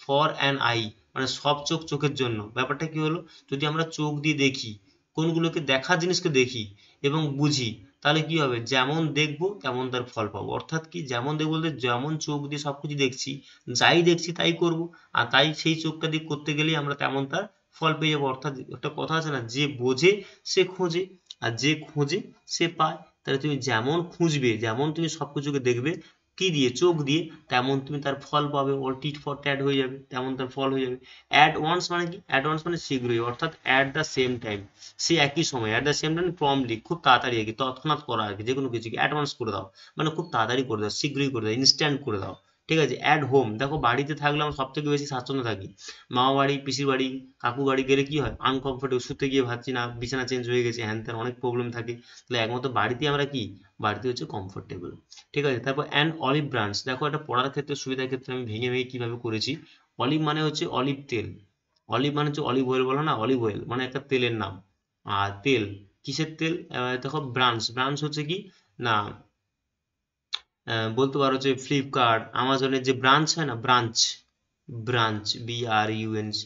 for an I, মানে সব চোখ, চোখের জন্য। ব্যাপারটা কি হলো, যদি আমরা চোখ দিয়ে দেখি, কোনগুলোকে দেখার জিনিসকে দেখি এবং বুঝি, তাহলে কি হবে, যেমন দেখবো তেমন তার ফল পাবো। অর্থাৎ কি, যেমন দেখবো বলতে যেমন চোখ দিয়ে সবকিছু দেখছি, যাই দেখছি তাই করব, আর তাই সেই চোখটা দিয়ে করতে গেলেই আমরা তেমন তার ফল পেয়ে যাবো। অর্থাৎ একটা কথা আছে না, যে বোঝে সে খোঁজে, আর যে খোঁজে সে পায়। তাহলে তুমি যেমন খুঁজবে, যেমন তুমি সবকিছুকে দেখবে কি দিয়ে, চোখ দিয়ে, তেমন তুমি তার ফল পাবে। অল টিট ফর ট্যাট হয়ে যাবে, তেমন তার ফল হয়ে যাবে। অ্যাট ওয়ান্স মানে কি, অ্যাট ওয়ান্স মানে শীঘ্রই, অর্থাৎ অ্যাট দ্য সেম টাইম, সে একই সময়, at the same time promptly, খুব তাড়াতাড়ি আর কি, তৎক্ষণাৎ করা আর কি, যে কোনো কিছুকে অ্যাডভান্স করে দাও, মানে খুব তাড়াতাড়ি করে দাও, শীঘ্রই করে দাও, ইনস্ট্যান্ট করে দাও। ঠিক আছে, অ্যাট হোম, দেখো বাড়িতে থাকলে আমরা সব থেকে বেশি স্বাচ্ছন্দ্য থাকি। মামা বাড়ি, পিসির বাড়ি, কাকু বাড়ি গেলে কি হয়, আনকমফোর্টেবল, শুতে গিয়ে ভাবছি না, বিছানা চেঞ্জ হয়ে গেছে, হ্যান ত্যান অনেক প্রবলেম থাকে। তাহলে একমাত্র বাড়িতে আমরা কি, বাড়িতে হচ্ছে কমফোর্টেবল। ঠিক আছে, তারপর অ্যান অলিভ ব্রাঞ্চ, দেখো এটা পড়ার ক্ষেত্রে সুবিধার ক্ষেত্রে আমি ভেঙে ভেঙে কিভাবে করেছি। অলিভ মানে হচ্ছে অলিভ তেল, অলিভ মানে হচ্ছে অলিভ অয়েল বলো না, অলিভ অয়েল মানে একটা তেলের নাম। আর তেল কিসের তেল? দেখো ব্রাঞ্চ, ব্রাঞ্চ হচ্ছে কি না, বলতে পারো যে ফ্লিপকার্ট আমাজনের যে ব্রাঞ্চ হয় না, ব্রাঞ্চ, ব্রাঞ্চ BRANCH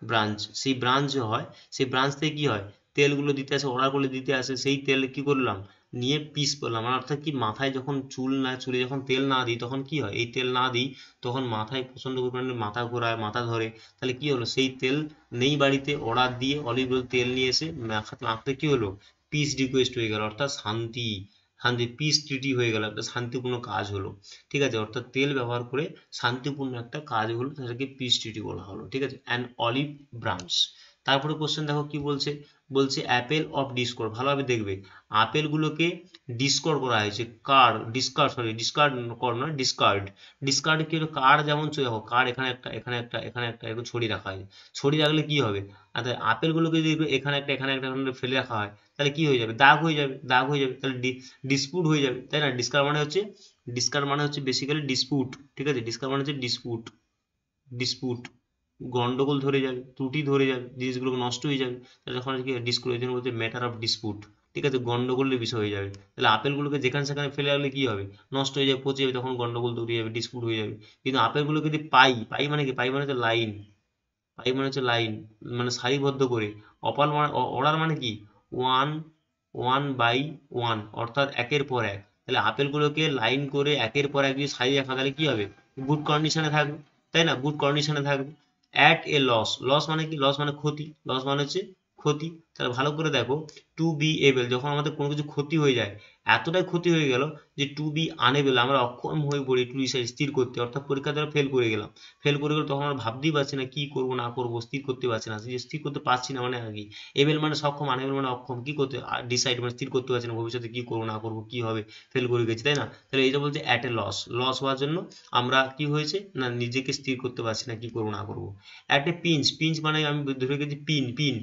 ব্রাঞ্চ, সেই ব্রাঞ্চ হয়, সেই ব্রাঞ্চ থেকে কি হয়, তেলগুলো দিতে আসে, অর্ডার করলে দিতে আসে, সেই তেল কি করলাম, নিয়ে পিস করলাম। মানে অর্থাৎ কি, মাথায় যখন চুল না, চুলে যখন তেল না দিই তখন কি হয়, এই তেল না দিই তখন মাথায় প্রচণ্ড পরিমাণে মাথা ঘোরায়, মাথা ধরে। তাহলে কি হলো, সেই তেল নেই বাড়িতে, অর্ডার দিয়ে অলিভ অয়েল তেল নিয়ে এসে মাখাতে মাখতে কি হলো, পিস রিকোয়েস্ট হয়ে গেল, অর্থাৎ শান্তি, শান্তি পিস ট্রিটি হয়ে গেল, একটা শান্তিপূর্ণ কাজ হলো। ঠিক আছে, অর্থাৎ তেল ব্যবহার করে শান্তিপূর্ণ একটা কাজ হলো, সেটাকে পিস ট্রিটি বলা হলো। ঠিক আছে, অ্যান্ড অলিভ ব্রাঞ্চ। তারপরে কোশ্চেন দেখো কি বলছে, বলছে অ্যাপেল অফ ডিসকর্ড, ভালোভাবে দেখবে, আপেলগুলোকে ডিসকর্ড করা হয়েছে, কার ডিসকার্ড, সরি ডিসকার্ড কর নয়, ডিসকার্ড, ডিসকার্ড কি হলো, কার যেমন দেখো কার এখানে একটা, এখানে একটা, এখানে একটা, এরকম ছড়িয়ে রাখা হয়, ছড়িয়ে রাখলে কি হবে, আচ্ছা আপেলগুলোকে যদি এখানে একটা, এখানে একটা, এখানে ফেলে রাখা হয়, তাহলে কি হয়ে যাবে, দাগ হয়ে যাবে, দাগ হয়ে যাবে, তাহলে ডিসপুট হয়ে যাবে, তাই না? ডিসকার মানে হচ্ছে, ডিসকার মানে হচ্ছে বেসিক্যালি ডিসপুট। ঠিক আছে, ডিসকার মানে হচ্ছে ডিসপুট, ডিসপুট, গন্ডগোল ধরে যাবে, ত্রুটি ধরে যাবে, জিনিসগুলো নষ্ট হয়ে যাবে, তাহলে যখন কি ডিসক্লোজ বলতে ম্যাটার অফ ডিসপুট। ঠিক আছে, গন্ডগোলের বিষয় হয়ে যাবে, তাহলে আপেলগুলোকে যেখানে সেখানে ফেলে রাখলে কি হবে, নষ্ট হয়ে যাবে, পচে যাবে, তখন গন্ডগোল তৈরি যাবে, ডিসপুট হয়ে যাবে। কিন্তু আপেলগুলোকে যদি পাই, পাই মানে কি, পাই মানে হচ্ছে লাইন, পাই মানে হচ্ছে লাইন, মানে সারিবদ্ধ করে, অপাল মানে অর্ডার মানে কি, ওয়ান, ওয়ান বাই ওয়ান, অর্থাৎ একের পর এক, তাহলে আপেলগুলোকে লাইন করে একের পর এক যদি সারিয়ে রাখা, তাহলে কি হবে, গুড কন্ডিশনে থাকবে, তাই না, গুড কন্ডিশনে থাকবে। অ্যাট এ লস, লস মানে কি, লস মানে ক্ষতি, লস মানে হচ্ছে ক্ষতি। তাহলে ভালো করে দেখো, টু বি এবল, যখন আমাদের কোনো কিছু ক্ষতি হয়ে যায়, এতটাই ক্ষতি হয়ে গেল যে টু বি আনএবল, আমরা অক্ষম হয়ে পড়ি টু ডিসাইড, স্থির করতে, অর্থাৎ পরীক্ষা দ্বারা ফেল করে গেলাম, ফেল করে গেলে তখন আমরা ভাবতেই পারছি না কি করবো না করবো, স্থির করতে পারছি না, যে স্থির করতে পারছি না মানে আগে, এবেল মানে সক্ষম, আনএবল মানে অক্ষম, কি করতে, ডিসাইড মানে স্থির করতে পারছি না ভবিষ্যতে কি করবো না করবো, কি হবে, ফেল করে গেছি, তাই না? তাহলে এইটা বলছে অ্যাট এ লস, লস হওয়ার জন্য আমরা কি হয়েছে না, নিজেকে স্থির করতে পারছি না কি করবো না করবো। অ্যাট এ পিঞ্চ, পিঞ্চ মানে আমি ধরে গেছি পিন, পিন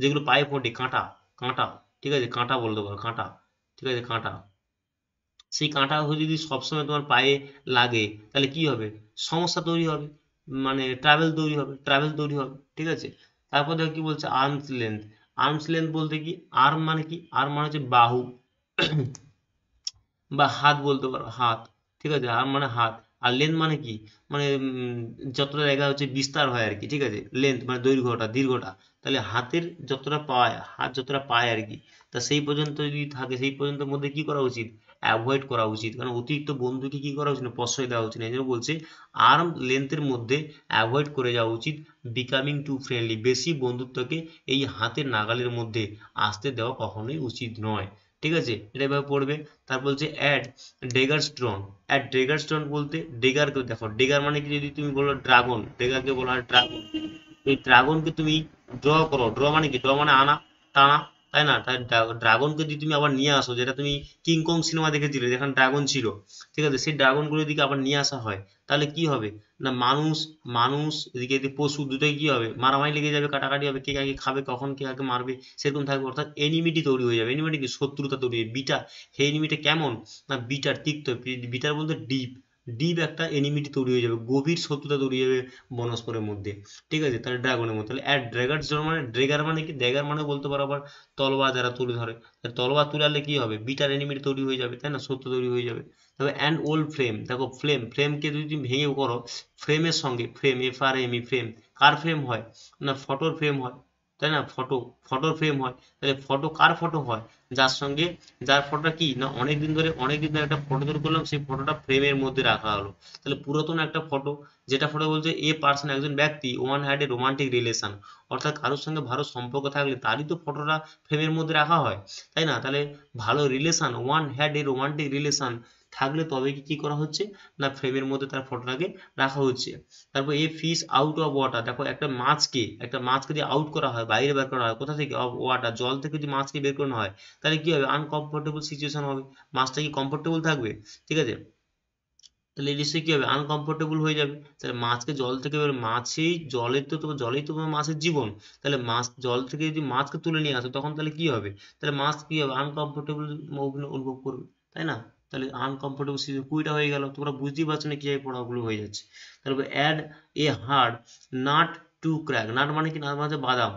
যেগুলো পায়ে ফোটে, কাঁটা, কাঁটা, ঠিক আছে, কাঁটা বলতে পারো, কাঁটা, ঠিক আছে, কাঁটা, সেই কাঁটা যদি সবসময় তোমার পায়ে লাগে, তাহলে কি হবে, সমস্যা তৈরি হবে, মানে ট্রাভেল তৈরি হবে, ট্রাভেল তৈরি হবে। ঠিক আছে, তারপর দেখো কি বলছে, আর্মস লেন্থ, আর্মস লেন্থ বলতে কি, আর্ম মানে কি, আর্ম মানে হচ্ছে বাহু বা হাত বলতে পারো, হাত। ঠিক আছে, আর্ম মানে হাত, আর লেন্থ মানে কি, মানে যতটা জায়গা হচ্ছে বিস্তার হয় আর কি। ঠিক আছে, লেন্থ মানে দৈর্ঘ্যটা, দীর্ঘটা, তাহলে হাতের যতটা পায়, হাত যতটা পায় আর কি, তা সেই পর্যন্ত যদি থাকে, সেই পর্যন্তর মধ্যে কি করা উচিত, অ্যাভয়েড করা উচিত, কারণ অতিরিক্ত বন্ধুকে কি করা উচিত না, প্রশ্রয় দেওয়া উচিত না, এই জন্য বলছে আর্ম লেন্থের মধ্যে অ্যাভয়েড করে যাওয়া উচিত, বিকামিং টু ফ্রেন্ডলি, বেশি বন্ধুত্বকে এই হাতের নাগালের মধ্যে আসতে দেওয়া কখনোই উচিত নয়। ঠিক আছে, এটা এভাবে পড়বে। তারপর বলছে add dagger stone, add dagger stone বলতে, ডেগারকে দেখো, ডেগার মানে কি, যদি তুমি বলো ড্রাগন, ডেগারকে বলা হয় ড্রাগন, এই ড্রাগনকে তুমি ড্র করো, ড্র মানে কি, ড্র মানে আনা, টানা, তাই না? তাই ড্রাগনকে যদি তুমি আবার নিয়ে আসো, যেটা তুমি কিংকং সিনেমা দেখেছিলে যেখানে ড্রাগন ছিল, ঠিক আছে, সেই ড্রাগনগুলোর দিকে আবার নিয়ে আসা হয়, তাহলে কি হবে না, মানুষ, মানুষ এদিকে এদিকে পশু দুটোই কি হবে, মারামারি লেগে যাবে, কাটাকাটি হবে, কে কাকে খাবে, কখন কে কাকে মারবে, সেরকম থাকবে, অর্থাৎ এনিমিটি তৈরি হয়ে যাবে, এনিমিটি কি, শত্রুতা তৈরি হবে, বিটা, হে এনিমিটা কেমন না, বিটার, তিক্ত, বিটার বলতে ডিপ, ডিপ একটা এনিমিটি তৈরি হয়ে যাবে, গভীর শত্রুতা তৈরি হয়ে যাবে বনস্পরের মধ্যে। ঠিক আছে, তাহলে ড্রাগনের মধ্যে, তাহলে অ্যাট ড্রেগার মানে, ড্রেগার মানে কি, ড্রেগার মানে বলতে পারো আবার তলোয়ার যারা তুলে ধরে, তলোয়ার তুলালে কি হবে, বিটার এনিমিটি তৈরি হয়ে যাবে, তাই না, শত্রু তৈরি হয়ে যাবে। তবে অ্যান্ড ওল্ড ফ্লেম, দেখো ফ্লেম, ফ্লেমকে যদি তুমি ভেঙে করো, ফ্রেমের সঙ্গে, ফ্রেম, FRAME, ফ্রেম, কার ফ্রেম হয় না, ফটোর ফ্রেম হয়, তাই না, ফটো, ফটোর ফ্রেম হয়, তাহলে ফটো কার ফটো হয়, যার সঙ্গে, যার ফটোটা কি না, অনেকদিন ধরে, অনেকদিন ধরে একটা ফটো তৈরি করলাম, সেই ফটোটা ফ্রেমের মধ্যে রাখা হলো, তাহলে পুরাতন একটা ফটো, যেটা ফটো বলছে এ পার্সন, একজন ব্যক্তি, one had a romantic relation, অর্থাৎ কারোর সঙ্গে ভালো সম্পর্ক থাকলে তারই তো ফটোটা ফ্রেমের মধ্যে রাখা হয়, তাই না? তাহলে ভালো relation, one had a romantic relation থাকলে তবে কি কি করা হচ্ছে না, ফ্রেমের মধ্যে তার ফটোটাকে রাখা হচ্ছে। তারপর a fish out of water, দেখো একটা মাছকে, একটা মাছকে যদি আউট করা হয়, বাইরে বের করা হয়, কোথা থেকে, অফ ওয়াটার, জল থেকে যদি মাছকে বের করানো হয়, তাহলে কি হবে, আনকমফোর্টেবল সিচুয়েশন হবে, মাছটা কি কমফোর্টেবল থাকবে? ঠিক আছে, তাহলে নিশ্চয়ই কি হবে, আনকমফোর্টেবল হয়ে যাবে। তাহলে মাছকে জল থেকে বের, মাছেই জলের তো, তোমার জলেই তো তোমার মাছের জীবন, তাহলে মাছ জল থেকে যদি মাছকে তুলে নিয়ে আসো, তখন তাহলে কি হবে, তাহলে মাছ কি হবে, আনকমফোর্টেবল অনুভব করবে, তাই না? তাহলে আনকমফোর্টেবল সিচুয়েশন 20টা হয়ে গেল, তোমরা বুঝতেই পারছো না কিভাবে পড়াগুলো হয়ে যাচ্ছে। তারপর add a hard nut to crack. Nut মানে কি? নাট মানে হচ্ছে বাদাম।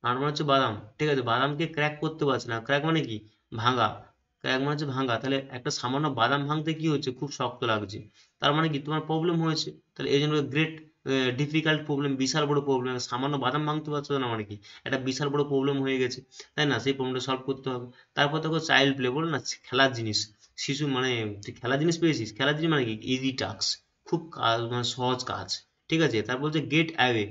নাট মানে হচ্ছে বাদাম, ঠিক আছে? বাদামকে ক্র্যাক করতে পারছে না। ক্র্যাক মানে কি? ভাঙা। ক্র্যাক মানে হচ্ছে ভাঙা। তাহলে একটা সামান্য বাদাম ভাঙতে কি হচ্ছে? খুব শক্ত লাগছে। তার মানে কি? তোমার প্রবলেম হয়েছে। তাহলে এই জন্য গ্রেট ডিফিকাল্ট প্রবলেম, বিশাল বড় প্রবলেম। সামান্য বাদাম ভাঙতে পারছো না মানে কি? একটা বিশাল বড় প্রবলেম হয়ে গেছে, তাই না? সেই প্রবলেমটা সলভ করতে হবে। তারপর দেখো চাইল্ড প্লে, বল না খেলার জিনিস। শিশু মানে তুই খেলার জিনিস পেয়েছিস। খেলার জিনিস মানে কি? ইজি টাস্ক, খুব কাজ, মানে সহজ কাজ, ঠিক আছে? তারপর হচ্ছে গেট অ্যাওয়ে।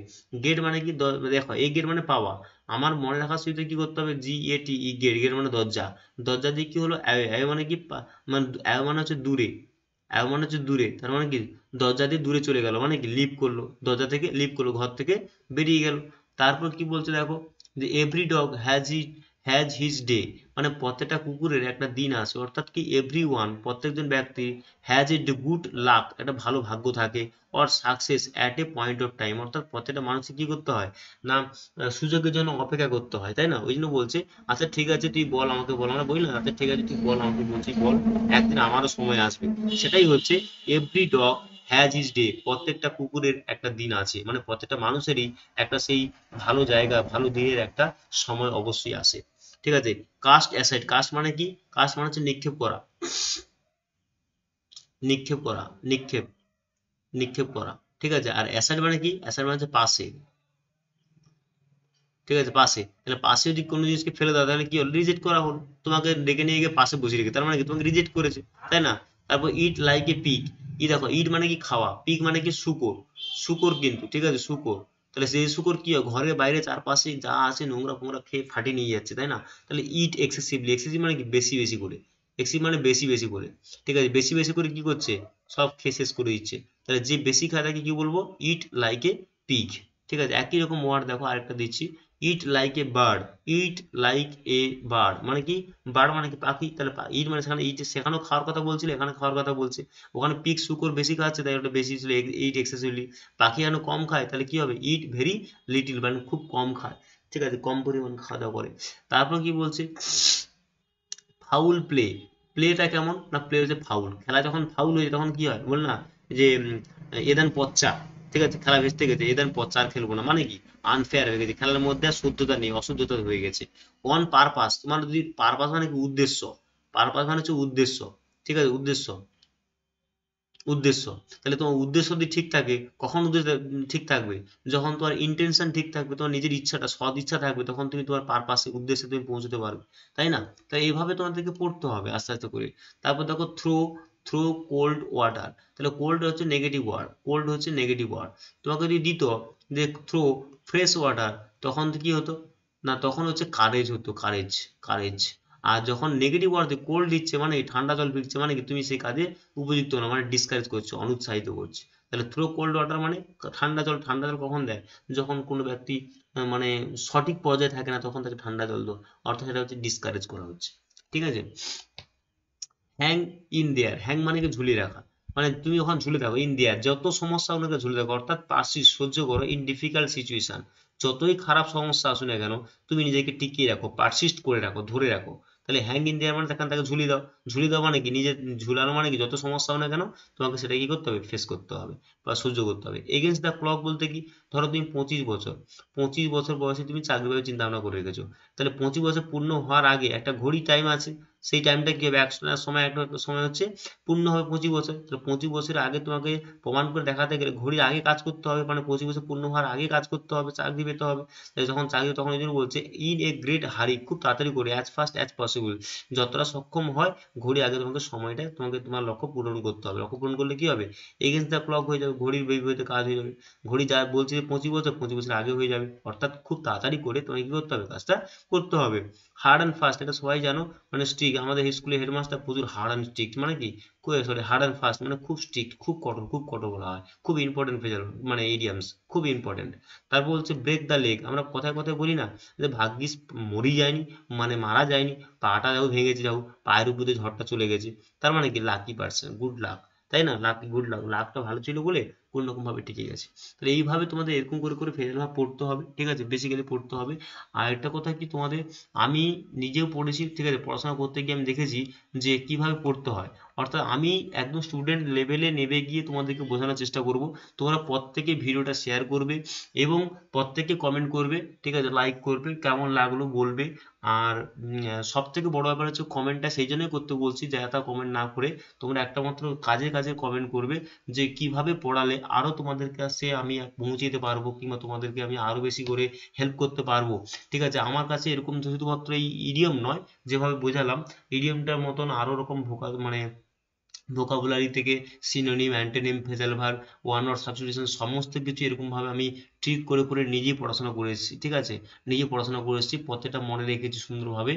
গেট মানে কি? দেখো, এই গেট মানে পাওয়া। আমার মনে রাখার সুবিধা কি করতে হবে? GATE, gate. গেট মানে দরজা। দরজা দিয়ে কি হলো? অ্যাওয়ে। অ্যাওয়ে মানে কি? মানে অ্যাওয়ে মানে হচ্ছে দূরে। অ্যাওয়ে মানে হচ্ছে দূরে, তার মানে কি? দরজা দিয়ে দূরে চলে গেল, মানে কি? লিভ করলো, দরজা থেকে লিভ করলো, ঘর থেকে বেরিয়ে গেল। তারপর কি বলছে দেখো, যে every dog has his day, মানে প্রত্যেকটা কুকুরের একটা দিন আছে। অর্থাৎ কি? এভরি ওয়ান, প্রত্যেকজন ব্যক্তি, হ্যাজ এ গুড লাক, একটা ভালো ভাগ্য থাকে, or success at a point of time, অর্থাৎ প্রত্যেকটা মানুষকে কি করতে হয় না, সুযোগের জন্য অপেক্ষা করতে হয়, তাই না? ওই জন্য বলছে, আচ্ছা ঠিক আছে তুই বল, আমাকে বল। আমরা বলি না, আচ্ছা ঠিক আছে তুই বল, আমাকে বলছি বল, একদিন আমারও সময় আসবে। সেটাই হচ্ছে every dog has his day, প্রত্যেকটা কুকুরের একটা দিন আছে, মানে প্রত্যেকটা মানুষেরই একটা সেই ভালো জায়গা, ভালো দিনের একটা সময় অবশ্যই আসে, ঠিক আছে? Caste aside. কাস্ট মানে কি? কাস্ট মানে হচ্ছে নিক্ষেপ করা। নিক্ষেপ করা, নিক্ষেপ, নিক্ষেপ করা, ঠিক আছে? আর অ্যাসাইড মানে কি? অ্যাসাইড মানে হচ্ছে পাশে, ঠিক আছে? পাশে। তাহলে পাশে যদি কোনো জিনিসকে ফেলে দাও, তাহলে কি হলো? রিজেক্ট করা হলো। তোমাকে ডেকে নিয়ে গিয়ে পাশে বসিয়ে রেখে, তার মানে কি? তোমাকে রিজেক্ট করেছে, তাই না? তারপর ইট লাইক এ পিগ। দেখো, ইট মানে কি? খাওয়া। পিগ মানে কি? শুকর। শুকর কিন্তু, ঠিক আছে? শুকর। তাহলে সেই শুকর কি হয়? ঘরের বাইরে চারপাশে যা আছে নোংরা ফোংরা খেয়ে ফাটিয়ে নিয়ে যাচ্ছে, তাই না? তাহলে ইট এক্সেসিভলি। এক্সেসিভ মানে কি? বেশি বেশি করে। এক্সিভ মানে বেশি বেশি করে, ঠিক আছে? বেশি বেশি করে কি করছে? সব খেয়ে শেষ করে দিচ্ছে। তাহলে যে বেশি খায় তাকে কি বলবো? ইট লাইক এ পিগ, ঠিক আছে? একই রকম ওয়ার্ড দেখো আরেকটা দিচ্ছি, it like a bird. It like a bird মানে কি? বার্ড মানে কি? পাখি। তাহলে ইট মানে সেখানে ইট, সেখানেও খাওয়ার কথা বলছিল, এখানে খাওয়ার কথা বলছে। ওখানে পিগ শুকর বেশি খাচ্ছে, তাই ওটা বেশি ছিল, ইট এক্সেসিভলি। পাখি যেন কম খায়, তাহলে কি হবে? ইট ভেরি লিটিল, মানে খুব কম খায়, ঠিক আছে? কম পরিমাণ খাওয়া দাওয়া করে। তারপর কি বলছে? Foul play. প্লেটা কেমন না? প্লে হচ্ছে ফাউল। খেলা যখন ফাউল হয়ে যায় তখন কি হয়? বল না যে এদান পচ্চা, ঠিক আছে? খেলা ভেস্তে গেছে, এদান পচ্চা, আর খেলবো না, মানে কি? আনফেয়ার হয়ে গেছে, খেলার মধ্যে আর শুদ্ধতা নেই, অশুদ্ধতা হয়ে গেছে। অন পারপাস, তোমার যদি পারপাস মানে কি? উদ্দেশ্য। পারপাস মানে হচ্ছে উদ্দেশ্য, ঠিক আছে? উদ্দেশ্য, উদ্দেশ্য। তাহলে তোমার উদ্দেশ্য যদি ঠিক থাকে, কখন উদ্দেশ্য ঠিক থাকবে? যখন তোমার ইন্টেনশন ঠিক থাকবে, তোমার নিজের ইচ্ছাটা, সৎ ইচ্ছা থাকবে, তখন তুমি তোমার পারপাসে, উদ্দেশ্যে তুমি পৌঁছতে পারবে, তাই না? তাই এইভাবে তোমাদেরকে পড়তে হবে আস্তে আস্তে করে। তারপর দেখো থ্রো। Throw cold water. তাহলে কোল্ড হচ্ছে নেগেটিভ ওয়ার্ড, কোল্ড হচ্ছে নেগেটিভ ওয়ার্ড। তোমাকে যদি দিত যে থ্রো ফ্রেশ ওয়াটার, তখন তো কি হতো না? তখন হচ্ছে কারেজ হতো, কারেজ, কারেজ। আর যখন নেগেটিভ ওয়ার্ড কোল্ড দিচ্ছে, মানে ঠান্ডা জল ফিরছে, মানে কি? তুমি সেই কাজে উপযুক্ত না, মানে ডিসকারেজ করছে, অনুৎসাহিত করছে। তাহলে থ্রো কোল্ড ওয়াটার মানে ঠান্ডা জল। ঠান্ডা জল কখন দেয়? যখন কোনো ব্যক্তি মানে সঠিক পর্যায়ে থাকে না, তখন তাকে ঠান্ডা জল দাও, অর্থাৎ সেটা হচ্ছে ডিসকারেজ করা হচ্ছে, ঠিক আছে? Hang in their. হ্যাং মানে কি? ঝুলিয়ে রাখা। মানে তুমি যখন ঝুলে থাকো, ইন দেয়ার, যত সমস্যা ওনাকে ঝুলে থাকো, অর্থাৎ পারসিস্ট, সহ্য করো, ইন ডিফিকাল্ট সিচুয়েশন, যতই খারাপ সমস্যা আসুক না কেন, তুমি নিজেকে টিকিয়ে রাখো, পারসিস্ট করে রাখো, ধরে রাখো। তাহলে হ্যাং ইন দেয়ার মানে তখন তাকে ঝুলিয়ে দাও। ঝুলিয়ে দাও মানে কি? নিজে ঝুলানো মানে কি? যত সমস্যা হোক না কেন, তোমাকে সেটা কি করতে হবে? ফেস করতে হবে বা সহ্য করতে হবে। এগেনস্ট দ্য ক্লক বলতে কি? ধরো তুমি 25 বছর, 25 বছর বয়সে তুমি চাকরি বাকরি চিন্তা ভাবনা করে রেখেছো। তাহলে 25 বছর পূর্ণ হওয়ার আগে একটা ঘড়ি টাইম আছে। সেই টাইমটা কি হবে? একটা সময়, একটা সময় হচ্ছে পূর্ণ হবে 25 বছর। তাহলে 25 বছরের আগে তোমাকে প্রমাণ করে দেখাতে গেলে ঘড়ির আগে কাজ করতে হবে, মানে 25 বছর পূর্ণ হওয়ার আগে কাজ করতে হবে, চাকরি পেতে হবে। তাই যখন চাকরি, তখন এই জন্য বলছে ইন এ গ্রেট হারি, খুব তাড়াতাড়ি করে, অ্যাজ ফাস্ট অ্যাজ পসিবল, যতটা সক্ষম হয় ঘড়ি আগে তোমাকে সময়টা, তোমাকে তোমার লক্ষ্য পূরণ করতে হবে। লক্ষ্য পূরণ করলে কি হবে? এগেন্স্ট দ্য ক্লক হয়ে যাবে, ঘড়ির বিপরীতে কাজ হয়ে যাবে। ঘড়ি যা বলছে যে 25 বছর, 25 বছর আগে হয়ে যাবে, অর্থাৎ খুব তাড়াতাড়ি করে তোমাকে কি করতে হবে? কাজটা করতে হবে। হার্ড অ্যান্ড ফাস্ট, এটা সবাই জানো, মানে স্ট্রিক্ট। আমাদের স্কুলে হেডমাস্টার প্রচুর হার্ড অ্যান্ড স্ট্রিক্ট, মানে কি? সরি, হার্ড অ্যান্ড ফাস্ট মানে খুব স্ট্রিক্ট, খুব কঠোর, খুব কঠোর বলা হয়। খুব ইম্পর্টেন্ট ফেজার, মানে ইডিয়ামস, খুব ইম্পর্টেন্ট। তারপর বলছে ব্রেক দ্য লেগ। আমরা কথায় কথায় বলি না যে ভাগ্যিস মরি যায়নি, মানে মারা যায়নি, পাটা যাও ভেঙেছে, যাও পায়ের উপর দিয়ে ঝড়টা চলে গেছে, তার মানে কি? লাকি পার্সন, গুড লাক, তাই না? লাকি, গুড লাক, লাকটা ভালো ছিল বলে কোন রকম ভাবে টিকে গেছে। তাহলে এইভাবে তোমাদের এরকম করে করে ফেজার ভাব পড়তে হবে, ঠিক আছে? বেসিক্যালি পড়তে হবে। আর একটা কথা কি, তোমাদের আমি নিজেও পড়েছি, ঠিক আছে? পড়াশোনা করতে গিয়ে আমি দেখেছি যে কিভাবে পড়তে হয়। অর্থাৎ আমি একদম স্টুডেন্ট লেভেলে নেমে গিয়ে তোমাদেরকে বোঝানোর চেষ্টা করব। তোমরা প্রত্যেকে ভিডিওটা শেয়ার করবে এবং প্রত্যেকে কমেন্ট করবে, ঠিক আছে, লাইক করবে, কেমন লাগলো বলবে। আর সব থেকে বড় ব্যাপার হচ্ছে কমেন্টটা সেই জন্যই করতে বলছি, যারা কমেন্ট না করে তোমরা একটা মাত্র কাজে কাজে কমেন্ট করবে, যে কিভাবে পড়ালে আরো তোমাদের কাছে আমি পৌঁছে দিতে পারবো, কিংবা তোমাদেরকে আমি আরো বেশি করে হেল্প করতে পারবো। ঠিক আছে, আমার কাছে এরকম শুধুমাত্র এই ইডিয়ম নয়, যেভাবে বোঝালাম ইডিয়মটার মতন আরো রকম মানে ভোকাবুলারি থেকে synonym, antonym, phrasal verb, one word substitution সমস্ত কিছু এরকমভাবে আমি ট্রিক করে করে নিজেই পড়াশোনা করে এসেছি। ঠিক আছে, নিজে পড়াশোনা করে এসেছি, প্রত্যেকটা মনে রেখেছি সুন্দরভাবে।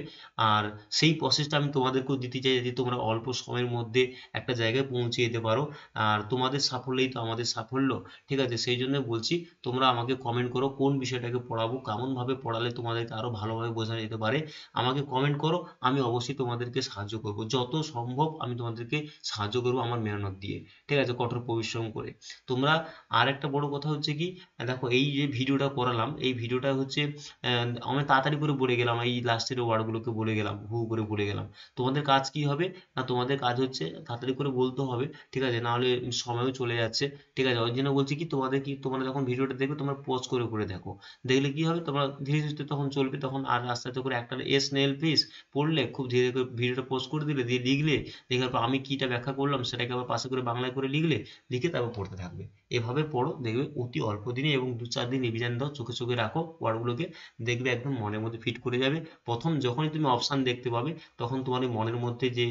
আর সেই প্রসেসটা আমি তোমাদেরকেও দিতে চাই, যদি তোমরা অল্প সময়ের মধ্যে একটা জায়গায় পৌঁছে যেতে পারো। আর তোমাদের সাফল্যই তো আমাদের সাফল্য। ঠিক আছে, সেই জন্য বলছি তোমরা আমাকে কমেন্ট করো কোন বিষয়টাকে পড়াবো, কেমনভাবে পড়ালে তোমাদেরকে আরো ভালোভাবে বোঝানো যেতে পারে। আমাকে কমেন্ট করো, আমি অবশ্যই তোমাদেরকে সাহায্য করব, যত সম্ভব আমি তোমাদেরকে সাহায্য করবো আমার মেহনত দিয়ে। ঠিক আছে, কঠোর পরিশ্রম করে। তোমরা, আর একটা বড় কথা হচ্ছে কি, দেখো এই যে ভিডিওটা করালাম, এই ভিডিওটা হচ্ছে আমি তাড়াতাড়ি করে বলে গেলাম, এই লাস্টের ওয়ার্ডগুলোকে বলে গেলাম, হু করে বলে গেলাম। তোমাদের কাজ কি হবে, না তোমাদের কাজ হচ্ছে তাড়াতাড়ি করে বলতে হবে। ঠিক আছে, না হলে সময়ও চলে যাচ্ছে। ঠিক আছে, ওই জন্য বলছি কি, তোমরা যখন ভিডিওটা দেখবে তোমরা পজ করে করে দেখো। দেখলে কি হবে, তোমরা ধীরে ধীরে তখন চলবে, তখন আর আস্তে আস্তে করে একটা এস নেল পিস পড়লে খুব ধীরে করে ভিডিওটা পোস্ট করে দিলে, দিয়ে লিখলে, লেখার পর আমি কিটা ব্যাখ্যা করলাম সেটাকে আবার পাশে করে বাংলায় করে লিখলে, লিখে তারপর পড়তে থাকবে। এভাবে পড়ো, দেখবে অতি অল্প দিনে, এবং 2-4 দিন রিভিশন দাও, চোখে চোখে রাখো ওয়ার্ডগুলোকে, দেখবে একদম মনের মধ্যে ফিট করে যাবে। প্রথম যখনই তুমি অপশান দেখতে পাবে, তখন তোমার এই মনের মধ্যে যে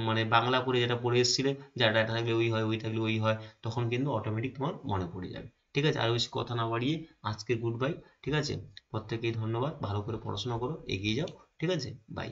মানে বাংলা করে যেটা পড়ে এসেছিলে, যা ডাটা থাকলে ওই হয়, ওই থাকলে ওই হয়, তখন কিন্তু অটোমেটিক তোমার মনে পড়ে যাবে। ঠিক আছে, আর বেশি কথা না বাড়িয়ে আজকে গুড বাই। ঠিক আছে, প্রত্যেকেই ধন্যবাদ, ভালো করে পড়াশোনা করো, এগিয়ে যাও। ঠিক আছে, বাই।